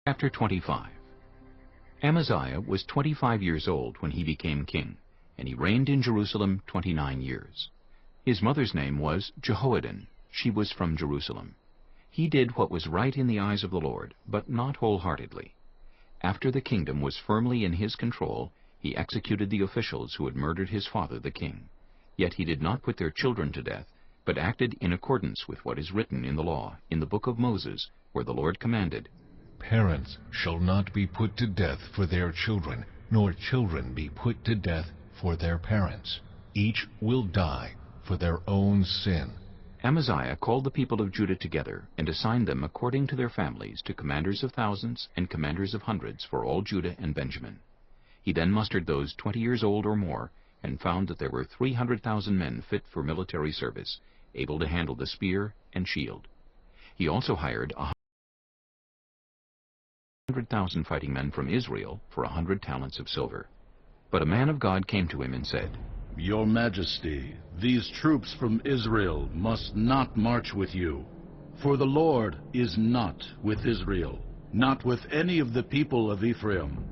Chapter 25. Amaziah was 25 years old when he became king, and he reigned in Jerusalem 29 years. His mother's name was Jehoaddan. She was from Jerusalem. He did what was right in the eyes of the Lord, but not wholeheartedly. After the kingdom was firmly in his control, he executed the officials who had murdered his father the king. Yet he did not put their children to death, but acted in accordance with what is written in the law, in the book of Moses, where the Lord commanded, Parents shall not be put to death for their children, nor children be put to death for their parents. Each will die for their own sin. Amaziah called the people of Judah together, and assigned them according to their families to commanders of thousands and commanders of hundreds for all Judah and Benjamin. He then mustered those 20 years old or more, and found that there were 300,000 men fit for military service, able to handle the spear and shield. He also hired 100,000 fighting men from Israel for 100 talents of silver. But a man of God came to him and said, Your Majesty, these troops from Israel must not march with you, for the Lord is not with Israel, not with any of the people of Ephraim.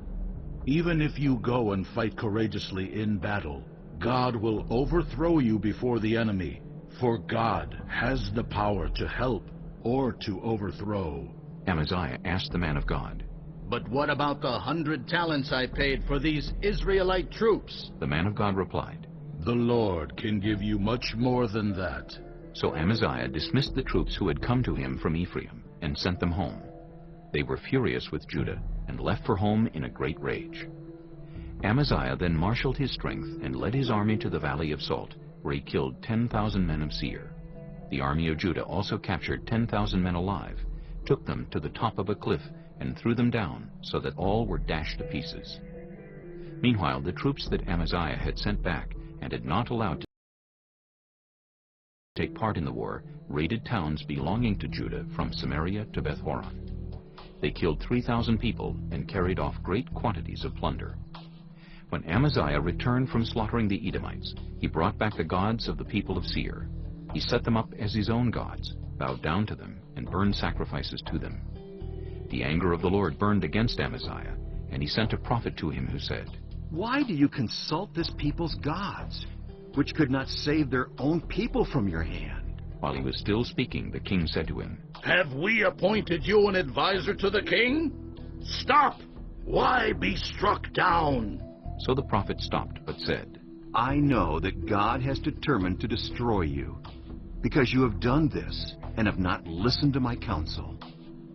Even if you go and fight courageously in battle, God will overthrow you before the enemy, for God has the power to help or to overthrow. Amaziah asked the man of God, But what about the 100 talents I paid for these Israelite troops? The man of God replied, The Lord can give you much more than that. So Amaziah dismissed the troops who had come to him from Ephraim, and sent them home. They were furious with Judah, and left for home in a great rage. Amaziah then marshaled his strength, and led his army to the valley of Salt, where he killed 10,000 men of Seir. The army of Judah also captured 10,000 men alive, took them to the top of a cliff, and threw them down, so that all were dashed to pieces. Meanwhile, the troops that Amaziah had sent back, and had not allowed to take part in the war, raided towns belonging to Judah from Samaria to Beth-horon. They killed 3,000 people, and carried off great quantities of plunder. When Amaziah returned from slaughtering the Edomites, he brought back the gods of the people of Seir. He set them up as his own gods, bowed down to them, and burned sacrifices to them. The anger of the Lord burned against Amaziah, and he sent a prophet to him who said, Why do you consult this people's gods, which could not save their own people from your hand? While he was still speaking, the king said to him, Have we appointed you an advisor to the king? Stop! Why be struck down? So the prophet stopped, but said, I know that God has determined to destroy you, because you have done this, and have not listened to my counsel.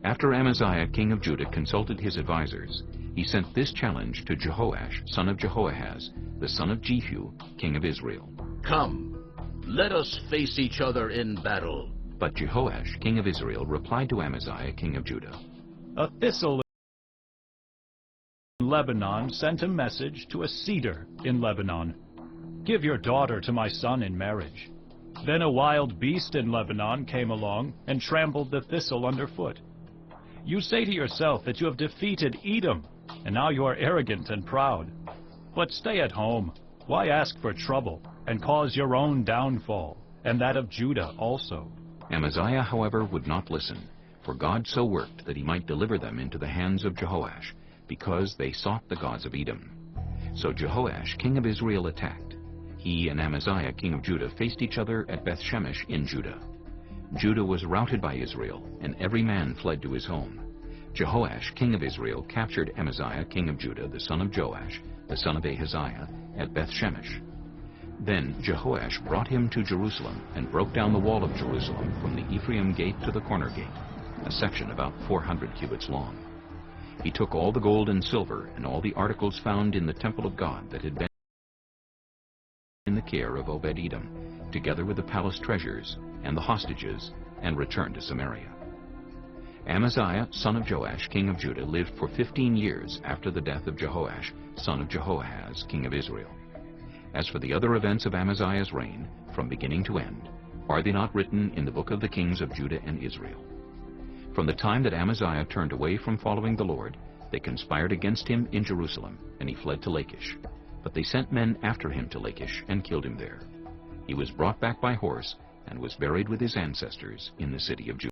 After Amaziah king of Judah consulted his advisers, he sent this challenge to Jehoash son of Jehoahaz, the son of Jehu, king of Israel. Come, let us face each other in battle. But Jehoash king of Israel replied to Amaziah king of Judah, A thistle in Lebanon sent a message to a cedar in Lebanon. Give your daughter to my son in marriage. Then a wild beast in Lebanon came along and trampled the thistle underfoot. You say to yourself that you have defeated Edom, and now you are arrogant and proud. But stay at home. Why ask for trouble, and cause your own downfall, and that of Judah also? Amaziah, however, would not listen, for God so worked that he might deliver them into the hands of Jehoash, because they sought the gods of Edom. So Jehoash king of Israel attacked. He and Amaziah king of Judah faced each other at Beth-shemesh in Judah. Judah was routed by Israel, and every man fled to his home. Jehoash king of Israel captured Amaziah king of Judah, the son of Joash, the son of Ahaziah, at Beth-shemesh. Then Jehoash brought him to Jerusalem, and broke down the wall of Jerusalem from the Ephraim gate to the corner gate, a section about 400 cubits long. He took all the gold and silver, and all the articles found in the temple of God that had been in the care of Obed-Edom, together with the palace treasures and the hostages, and returned to Samaria. Amaziah, son of Joash, king of Judah, lived for 15 years after the death of Jehoash, son of Jehoahaz, king of Israel. As for the other events of Amaziah's reign, from beginning to end, are they not written in the book of the kings of Judah and Israel? From the time that Amaziah turned away from following the Lord, they conspired against him in Jerusalem, and he fled to Lachish. But they sent men after him to Lachish, and killed him there. He was brought back by horse, and was buried with his ancestors in the city of Judah.